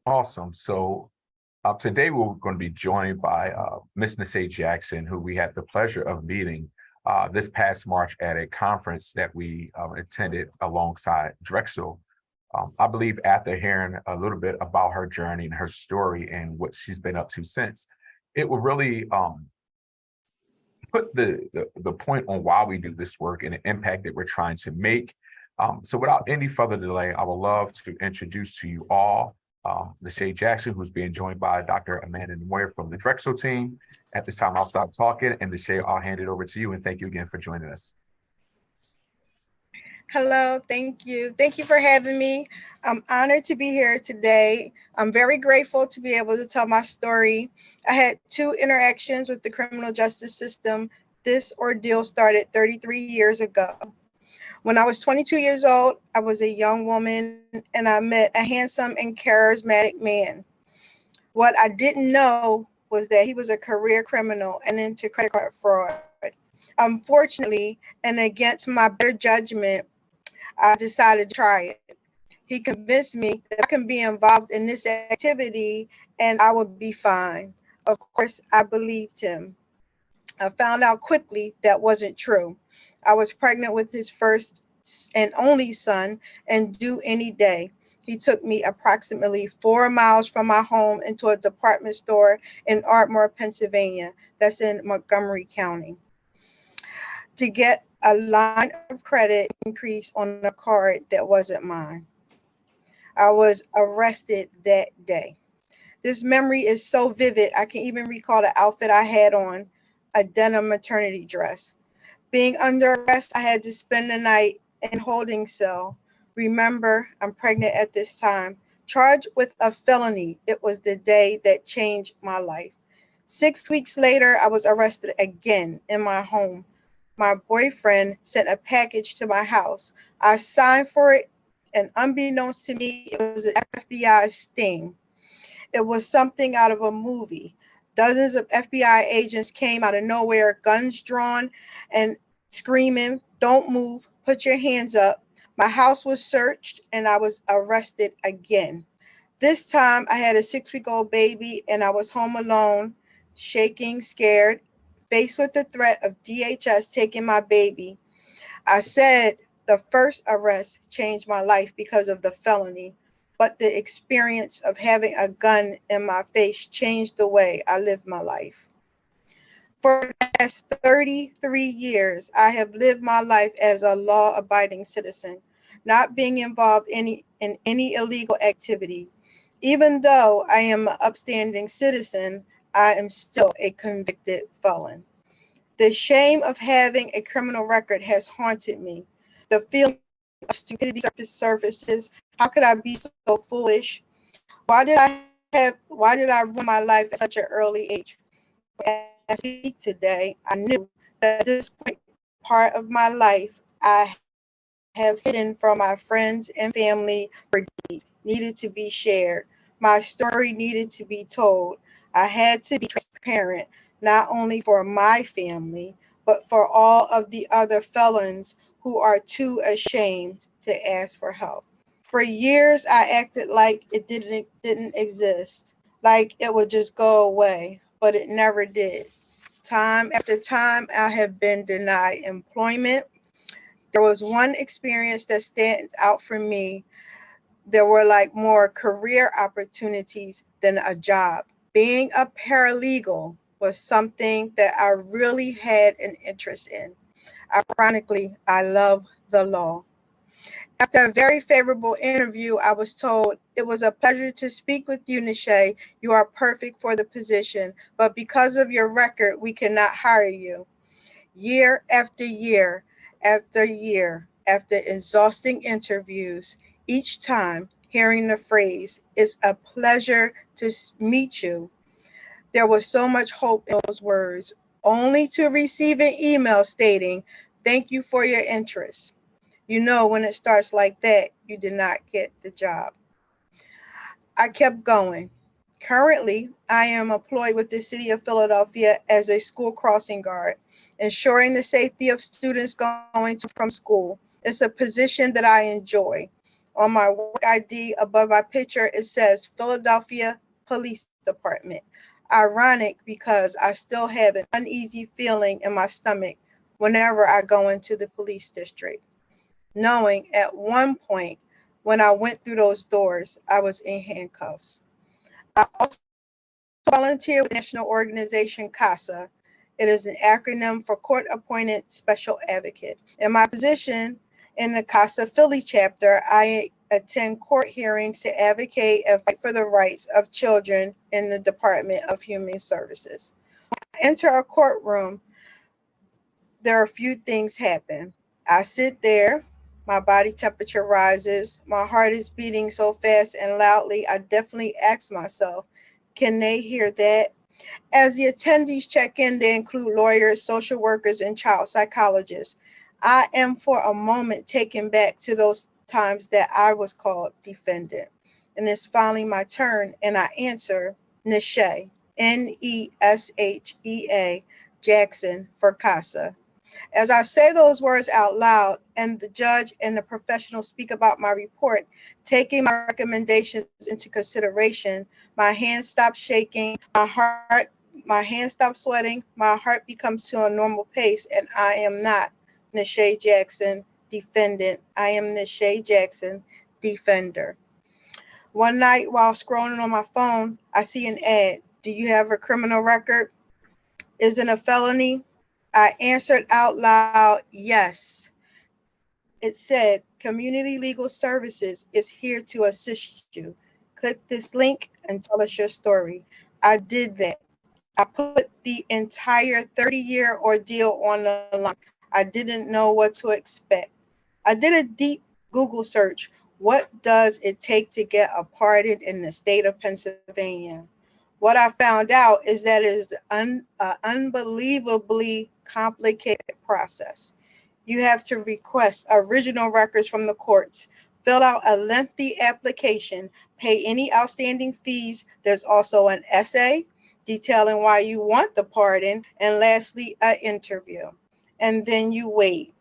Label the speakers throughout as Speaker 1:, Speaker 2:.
Speaker 1: Awesome. So today we're going to be joined by Miss Nisay Jackson, who we had the pleasure of meeting this past March at a conference that we attended alongside Drexel. I believe after hearing a little bit about her journey and her story and what she's been up to since, it will really put the point on why we do this work and the impact that we're trying to make. So without any further delay, I would love to introduce to you all Nishay Jackson, who's being joined by Dr. Amanda Moyer from the Drexel team. At this time, I'll stop talking, and Nishay, I'll hand it over to you, and thank you again for joining us.
Speaker 2: Hello, thank you. Thank you for having me. I'm honored to be here today. I'm very grateful to be able to tell my story. I had two interactions with the criminal justice system. This ordeal started 33 years ago. When I was 22 years old, I was a young woman and I met a handsome and charismatic man. What I didn't know was that he was a career criminal and into credit card fraud. Unfortunately, and against my better judgment, I decided to try it. He convinced me that I can be involved in this activity and I would be fine. Of course, I believed him. I found out quickly that wasn't true. I was pregnant with his first and only son and due any day. He took me approximately 4 miles from my home into a department store in Ardmore, Pennsylvania. That's in Montgomery County, to get a line of credit increase on a card that wasn't mine. I was arrested that day. This memory is so vivid, I can even recall the outfit I had on, a denim maternity dress. Being under arrest, I had to spend the night in holding cell. Remember, I'm pregnant at this time. Charged with a felony. It was the day that changed my life. 6 weeks later, I was arrested again in my home. My boyfriend sent a package to my house. I signed for it, and unbeknownst to me, it was an FBI sting. It was something out of a movie. Dozens of FBI agents came out of nowhere, guns drawn and screaming, "Don't move, put your hands up." My house was searched and I was arrested again. This time I had a 6-week-old baby and I was home alone, shaking, scared, faced with the threat of DHS taking my baby. I said the first arrest changed my life because of the felony, but the experience of having a gun in my face changed the way I live my life. For the past 33 years, I have lived my life as a law abiding citizen, not being involved in any illegal activity. Even though I am an upstanding citizen, I am still a convicted felon. The shame of having a criminal record has haunted me. The feeling of stupidity surfaces. How could I be so foolish? Why did I ruin my life at such an early age? As I speak today, I knew that this part of my life I have hidden from my friends and family for needed to be shared. My story needed to be told. I had to be transparent, not only for my family, but for all of the other felons who are too ashamed to ask for help. For years, I acted like it didn't exist, like it would just go away, but it never did. Time after time, I have been denied employment. There was one experience that stands out for me. There were like more career opportunities than a job. Being a paralegal was something that I really had an interest in. Ironically, I love the law. After a very favorable interview, I was told, "It was a pleasure to speak with you, Nishay. You are perfect for the position, but because of your record, we cannot hire you." Year after year after year, after exhausting interviews, each time hearing the phrase, "It's a pleasure to meet you," there was so much hope in those words, only to receive an email stating, "Thank you for your interest." You know, when it starts like that, you did not get the job. I kept going. Currently, I am employed with the City of Philadelphia as a school crossing guard, ensuring the safety of students going to from school. It's a position that I enjoy. On my work ID above my picture, it says Philadelphia Police Department. Ironic because I still have an uneasy feeling in my stomach whenever I go into the police district, knowing at one point when I went through those doors, I was in handcuffs. I also volunteer with the national organization CASA. It is an acronym for Court Appointed Special Advocate. In my position in the CASA Philly chapter, I attend court hearings to advocate and fight for the rights of children in the Department of Human Services. When I enter a courtroom, there are a few things happen. I sit there, my body temperature rises, my heart is beating so fast and loudly, I definitely ask myself, can they hear that? As the attendees check in, they include lawyers, social workers, and child psychologists. I am for a moment taken back to those times that I was called defendant. And it's finally my turn, and I answer Nesha, Neshea Jackson for CASA. As I say those words out loud and the judge and the professional speak about my report, taking my recommendations into consideration, my hands stop shaking, my hands stop sweating, my heart becomes to a normal pace, and I am not Nesha Jackson, defendant. I am Nesha Jackson, defender. One night while scrolling on my phone, I see an ad. Do you have a criminal record? Is it a felony? I answered out loud, yes. It said, Community Legal Services is here to assist you. Click this link and tell us your story. I did that. I put the entire 30-year ordeal on the line. I didn't know what to expect. I did a deep Google search. What does it take to get a pardon in the state of Pennsylvania? What I found out is that it is an unbelievably complicated process. You have to request original records from the courts, fill out a lengthy application, pay any outstanding fees. There's also an essay detailing why you want the pardon, and lastly, an interview. And then you wait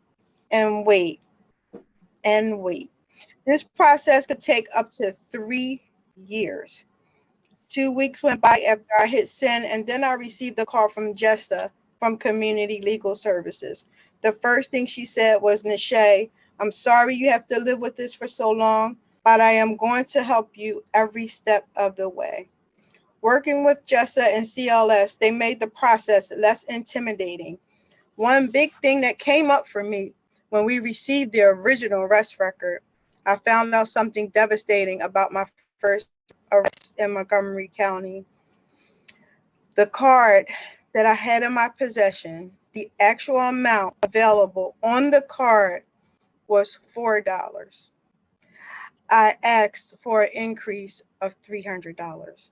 Speaker 2: and wait and wait. This process could take up to 3 years. 2 weeks went by after I hit send, and then I received a call from Jessa from Community Legal Services. The first thing she said was, Nesha, I'm sorry you have to live with this for so long, but I am going to help you every step of the way. Working with Jessa and CLS, they made the process less intimidating. One big thing that came up for me when we received the original arrest record, I found out something devastating about my first arrest in Montgomery County. The card that I had in my possession, the actual amount available on the card was $4. I asked for an increase of $300.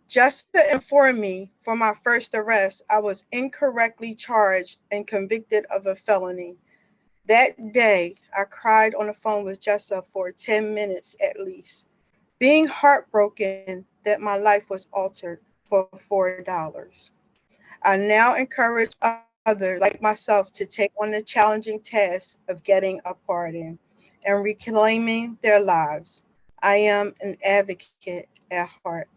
Speaker 2: Just to inform me, for my first arrest, I was incorrectly charged and convicted of a felony. That day, I cried on the phone with Jessa for 10 minutes at least, being heartbroken that my life was altered for $4. I now encourage others like myself to take on the challenging task of getting a pardon and reclaiming their lives. I am an advocate at heart.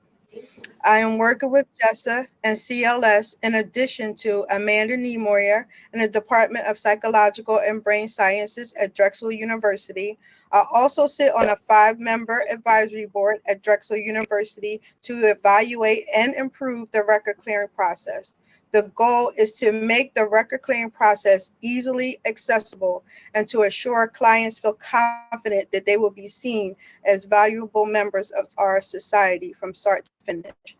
Speaker 2: I am working with JESSA and CLS in addition to Amanda Niemoyer in the Department of Psychological and Brain Sciences at Drexel University. I also sit on a 5-member advisory board at Drexel University to evaluate and improve the record clearing process. The goal is to make the record clearing process easily accessible and to assure clients feel confident that they will be seen as valuable members of our society from start to finish.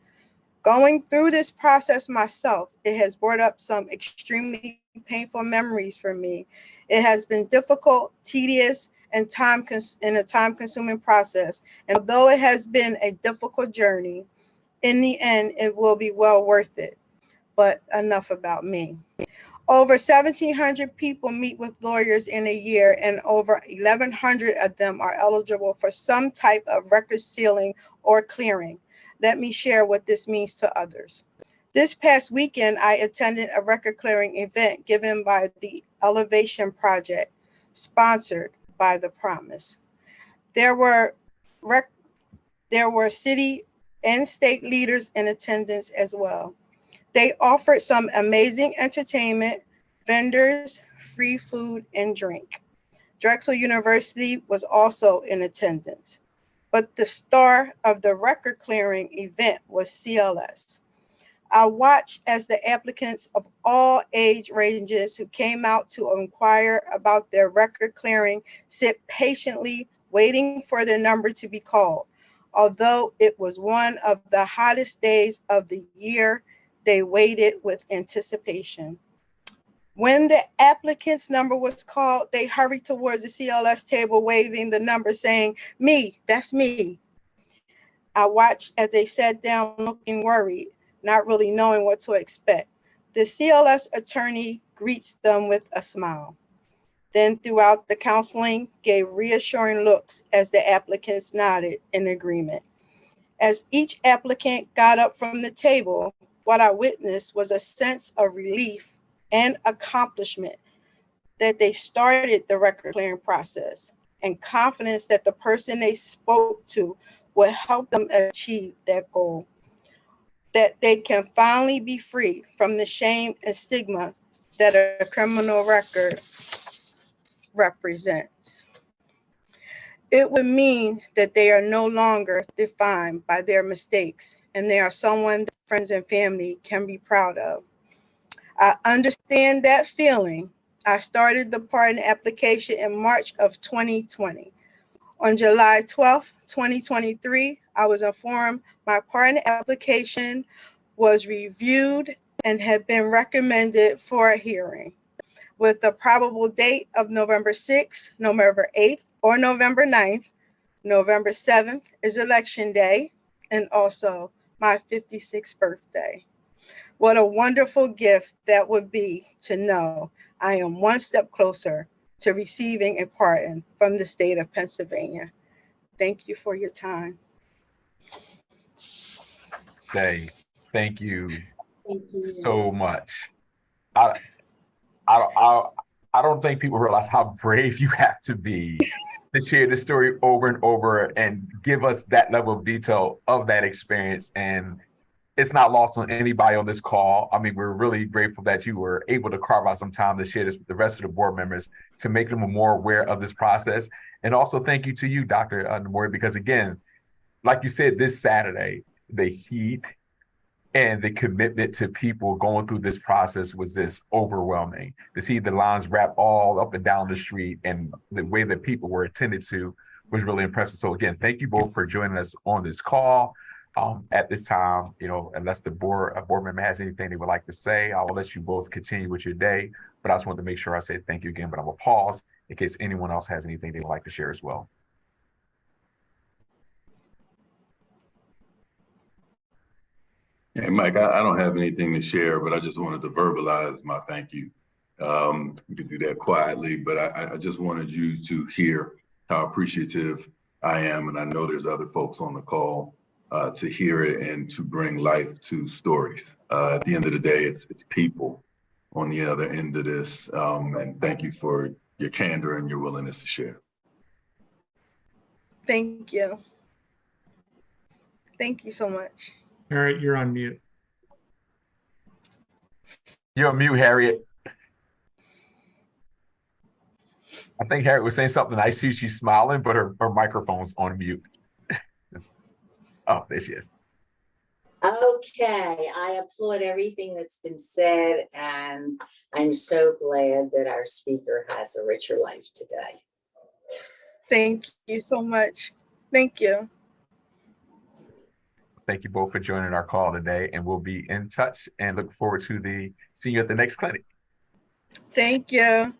Speaker 2: Going through this process myself, it has brought up some extremely painful memories for me. It has been difficult, tedious, and a time-consuming process. And although it has been a difficult journey, in the end, it will be well worth it. But enough about me. Over 1,700 people meet with lawyers in a year, and over 1,100 of them are eligible for some type of record sealing or clearing. Let me share what this means to others. This past weekend, I attended a record clearing event given by the Elevation Project, sponsored by The Promise. There were rec- there were city and state leaders in attendance as well. They offered some amazing entertainment, vendors, free food, and drink. Drexel University was also in attendance. But the star of the record clearing event was CLS. I watched as the applicants of all age ranges who came out to inquire about their record clearing sit patiently waiting for their number to be called. Although it was one of the hottest days of the year, they waited with anticipation. When the applicant's number was called, they hurried towards the CLS table, waving the number, saying, "Me, that's me." I watched as they sat down looking worried, not really knowing what to expect. The CLS attorney greets them with a smile. Then, throughout the counseling, gave reassuring looks as the applicants nodded in agreement. As each applicant got up from the table, what I witnessed was a sense of relief and accomplishment that they started the record clearing process, and confidence that the person they spoke to would help them achieve that goal, that they can finally be free from the shame and stigma that a criminal record represents. It would mean that they are no longer defined by their mistakes and they are someone that friends and family can be proud of. I understand that feeling. I started the pardon application in March of 2020. On July 12th, 2023, I was informed my pardon application was reviewed and had been recommended for a hearing with the probable date of November 6th, November 8th, or November 9th. November 7th is election day and also my 56th birthday. What a wonderful gift that would be to know I am one step closer to receiving a pardon from the state of Pennsylvania. Thank you for your time.
Speaker 1: Say, thank you
Speaker 3: Thank you.
Speaker 1: so much. I, I, I, I don't think people realize how brave you have to be to share the story over and over and give us that level of detail of that experience. And it's not lost on anybody on this call. I mean, we're really grateful that you were able to carve out some time to share this with the rest of the board members to make them more aware of this process. And also thank you to you, Dr. Namori, because again, like you said, this Saturday, the heat and the commitment to people going through this process was just overwhelming. To see the lines wrap all up and down the street and the way that people were attended to was really impressive. So again, thank you both for joining us on this call. At this time, unless the board member has anything they would like to say, I will let you both continue with your day. But I just wanted to make sure I say thank you again, but I will pause in case anyone else has anything they would like to share as well.
Speaker 4: Hey, Mike, I don't have anything to share, but I just wanted to verbalize my thank you. You could do that quietly, but I just wanted you to hear how appreciative I am, and I know there's other folks on the call to hear it and to bring life to stories. At the end of the day, it's people on the other end of this, and thank you for your candor and your willingness to share.
Speaker 2: Thank you. Thank you so much.
Speaker 5: Harriet, you're on mute.
Speaker 1: You're on mute, Harriet. I think Harriet was saying something. I see she's smiling, but her microphone's on mute. Oh, there she is.
Speaker 3: Okay, I applaud everything that's been said, and I'm so glad that our speaker has a richer life today.
Speaker 2: Thank you so much. Thank you.
Speaker 1: Thank you both for joining our call today, and we'll be in touch and look forward to seeing you at the next clinic.
Speaker 2: Thank you.